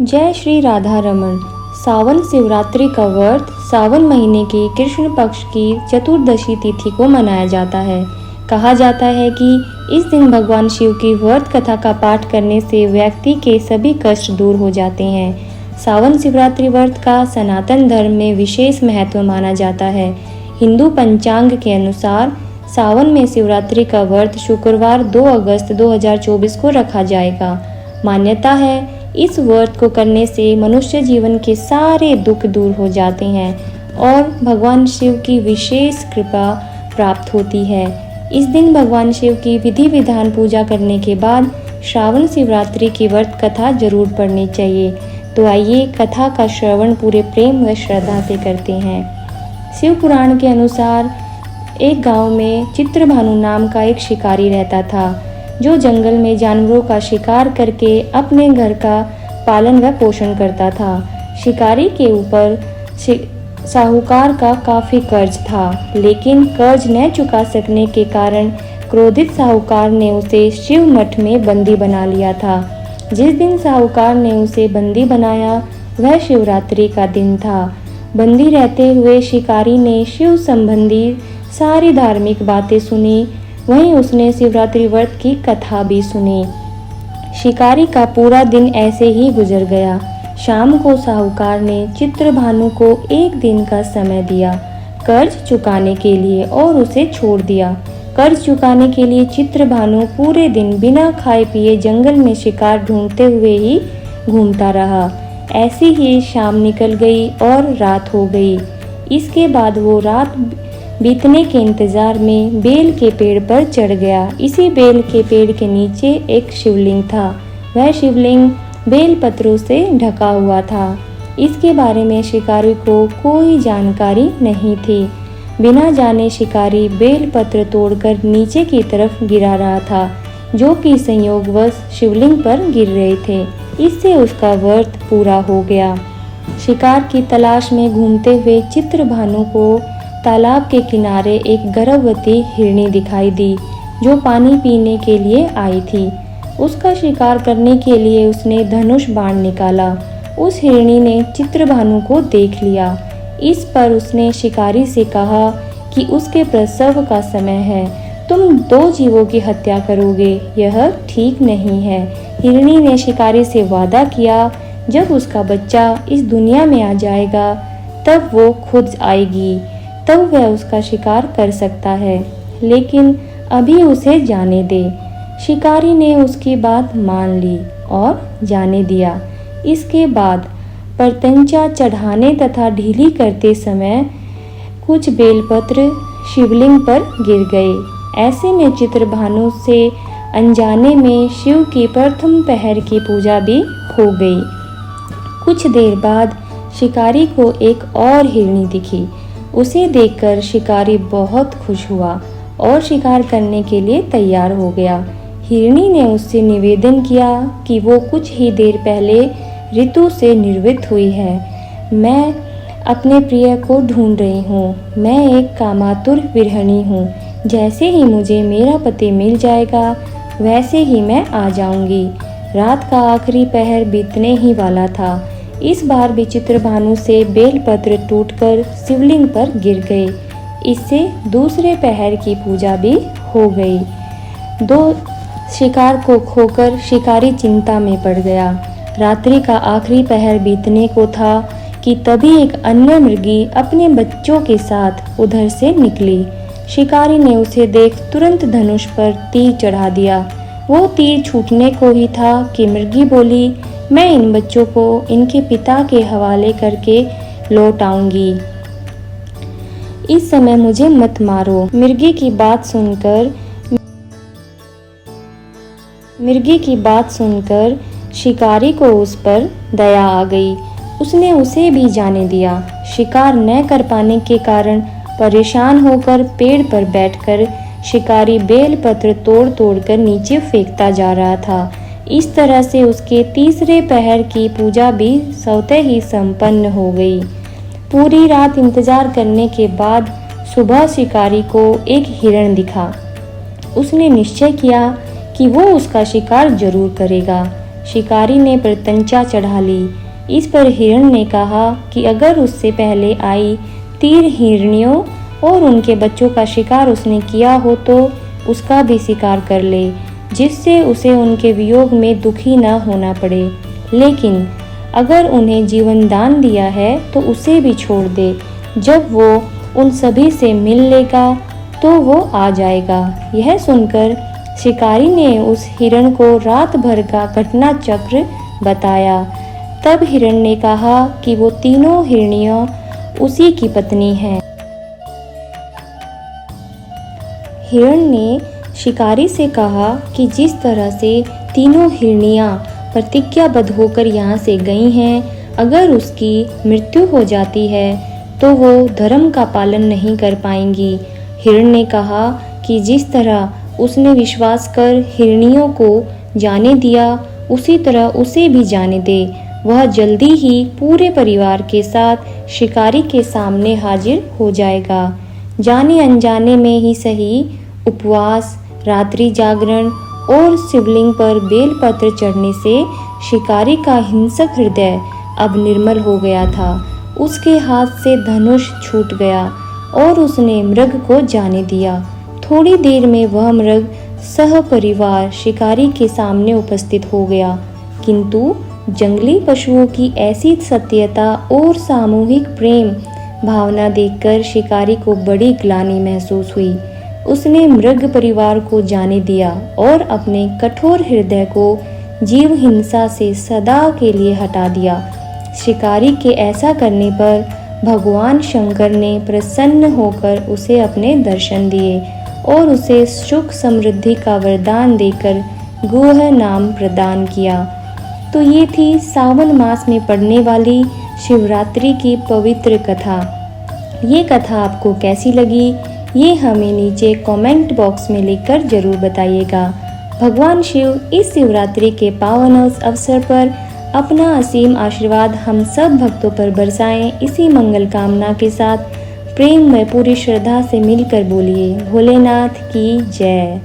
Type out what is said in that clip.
जय श्री राधा रमन। सावन शिवरात्रि का व्रत सावन महीने के कृष्ण पक्ष की चतुर्दशी तिथि को मनाया जाता है। कहा जाता है कि इस दिन भगवान शिव की व्रत कथा का पाठ करने से व्यक्ति के सभी कष्ट दूर हो जाते हैं। सावन शिवरात्रि व्रत का सनातन धर्म में विशेष महत्व माना जाता है। हिंदू पंचांग के अनुसार सावन में शिवरात्रि का व्रत शुक्रवार 2 अगस्त 2024 को रखा जाएगा। मान्यता है इस व्रत को करने से मनुष्य जीवन के सारे दुख दूर हो जाते हैं और भगवान शिव की विशेष कृपा प्राप्त होती है। इस दिन भगवान शिव की विधि विधान पूजा करने के बाद श्रावण शिवरात्रि की व्रत कथा जरूर पढ़नी चाहिए। तो आइए कथा का श्रवण पूरे प्रेम व श्रद्धा से करते हैं। शिव पुराण के अनुसार एक गांव में चित्रभानु नाम का एक शिकारी रहता था, जो जंगल में जानवरों का शिकार करके अपने घर का पालन व पोषण करता था। शिकारी के ऊपर साहूकार का काफी कर्ज था, लेकिन कर्ज न चुका सकने के कारण क्रोधित साहूकार ने उसे शिव मठ में बंदी बना लिया था। जिस दिन साहूकार ने उसे बंदी बनाया वह शिवरात्रि का दिन था। बंदी रहते हुए शिकारी ने शिव संबंधी सारी धार्मिक बातें सुनी, वहीं उसने शिवरात्रि व्रत की कथा भी सुनी। शिकारी का पूरा दिन ऐसे ही गुजर गया। शाम को साहूकार ने चित्रभानु को 1 दिन का समय दिया कर्ज चुकाने के लिए और उसे छोड़ दिया। कर्ज चुकाने के लिए चित्रभानु पूरे दिन बिना खाए पिए जंगल में शिकार ढूंढते हुए ही घूमता रहा। ऐसी ही शाम निकल गई और रात हो गई। इसके बाद वो रात बीतने के इंतजार में बेल के पेड़ पर चढ़ गया। इसी बेल के पेड़ के नीचे एक शिवलिंग था। वह शिवलिंग बेल पत्रों से ढका हुआ था। इसके बारे में शिकारी को कोई जानकारी नहीं थी। बिना जाने शिकारी बेल पत्र तोड़कर नीचे की तरफ गिरा रहा था, जो कि संयोगवश शिवलिंग पर गिर रहे थे। इससे उसका व्रत पूरा हो गया। शिकार की तलाश में घूमते हुए चित्रभानु को तालाब के किनारे एक गर्भवती हिरनी दिखाई दी, जो पानी पीने के लिए आई थी। उसका शिकार करने के लिए उसने धनुष बाण निकाला। उस हिरनी ने चित्रभानु को देख लिया। इस पर उसने शिकारी से कहा कि उसके प्रसव का समय है, तुम 2 जीवों की हत्या करोगे, यह ठीक नहीं है। हिरनी ने शिकारी से वादा किया, जब उसका बच्चा इस दुनिया में आ जाएगा तब वो खुद आएगी, तब वह उसका शिकार कर सकता है, लेकिन अभी उसे जाने दे। शिकारी ने उसकी बात मान ली और जाने दिया। इसके बाद परतंचा चढ़ाने तथा ढीली करते समय कुछ बेलपत्र शिवलिंग पर गिर गए। ऐसे में चित्रभानु से अनजाने में शिव की प्रथम पहर की पूजा भी हो गई। कुछ देर बाद शिकारी को एक और हिरनी दिखी। उसे देखकर शिकारी बहुत खुश हुआ और शिकार करने के लिए तैयार हो गया। हिरनी ने उससे निवेदन किया कि वो कुछ ही देर पहले ऋतु से निर्वृत्त हुई है। मैं अपने प्रिय को ढूंढ रही हूँ। मैं एक कामातुर विरहिणी हूँ। जैसे ही मुझे मेरा पति मिल जाएगा वैसे ही मैं आ जाऊंगी। रात का आखिरी पहर बीतने ही वाला था। इस बार भी चित्रभानु से बेलपत्र टूटकर शिवलिंग पर गिर गए। इससे दूसरे पहर की पूजा भी हो गई। 2 शिकार को खोकर शिकारी चिंता में पड़ गया। रात्रि का आखिरी पहर बीतने को था कि तभी एक अन्य मृगी अपने बच्चों के साथ उधर से निकली। शिकारी ने उसे देख तुरंत धनुष पर तीर चढ़ा दिया। वो तीर छूटने को ही था कि मृगी बोली, मैं इन बच्चों को इनके पिता के हवाले करके लौट आऊंगी। इस समय मुझे मत मारो। मृगी की बात सुनकर शिकारी को उस पर दया आ गई। उसने उसे भी जाने दिया। शिकार न कर पाने के कारण परेशान होकर पेड़ पर बैठकर शिकारी बेलपत्र तोड़ तोड़ कर नीचे फेंकता जा रहा था। इस तरह से उसके तीसरे पहर की पूजा भी स्वतः ही संपन्न हो गई। पूरी रात इंतजार करने के बाद सुबह शिकारी को एक हिरण दिखा। उसने निश्चय किया कि वो उसका शिकार जरूर करेगा। शिकारी ने प्रत्यंचा चढ़ा ली। इस पर हिरण ने कहा कि अगर उससे पहले आई 3 हिरनियों और उनके बच्चों का शिकार उसने किया हो तो उसका भी शिकार कर ले, जिससे उसे उनके वियोग में दुखी न होना पड़े। लेकिन अगर उन्हें जीवन दान दिया है तो उसे भी छोड़ दे। जब वो उन सभी से मिल लेगा तो वो आ जाएगा। यह सुनकर शिकारी ने उस हिरण को रात भर का घटना चक्र बताया। तब हिरण ने कहा कि वो तीनों हिरनियाँ उसी की पत्नी हैं। हिरण ने शिकारी से कहा कि जिस तरह से तीनों हिरनियाँ प्रतिज्ञाबद्ध होकर यहाँ से गई हैं, अगर उसकी मृत्यु हो जाती है तो वो धर्म का पालन नहीं कर पाएंगी। हिरण ने कहा कि जिस तरह उसने विश्वास कर हिरनियों को जाने दिया, उसी तरह उसे भी जाने दे। वह जल्दी ही पूरे परिवार के साथ शिकारी के सामने हाजिर हो जाएगा। जाने अनजाने में ही सही, उपवास, रात्रि जागरण और शिवलिंग पर बेलपत्र चढ़ने से शिकारी का हिंसक हृदय अब निर्मल हो गया था। उसके हाथ से धनुष छूट गया और उसने मृग को जाने दिया। थोड़ी देर में वह मृग सहपरिवार शिकारी के सामने उपस्थित हो गया, किंतु जंगली पशुओं की ऐसी सत्यता और सामूहिक प्रेम भावना देखकर शिकारी को बड़ी ग्लानि महसूस हुई। उसने मृग परिवार को जाने दिया और अपने कठोर हृदय को जीव हिंसा से सदा के लिए हटा दिया। शिकारी के ऐसा करने पर भगवान शंकर ने प्रसन्न होकर उसे अपने दर्शन दिए और उसे सुख समृद्धि का वरदान देकर गुह नाम प्रदान किया। तो ये थी सावन मास में पढ़ने वाली शिवरात्रि की पवित्र कथा। ये कथा आपको कैसी लगी, ये हमें नीचे कमेंट बॉक्स में लिखकर जरूर बताइएगा। भगवान शिव इस शिवरात्रि के पावन अवसर पर अपना असीम आशीर्वाद हम सब भक्तों पर बरसाएं। इसी मंगल कामना के साथ प्रेम में पूरी श्रद्धा से मिलकर बोलिए भोलेनाथ की जय।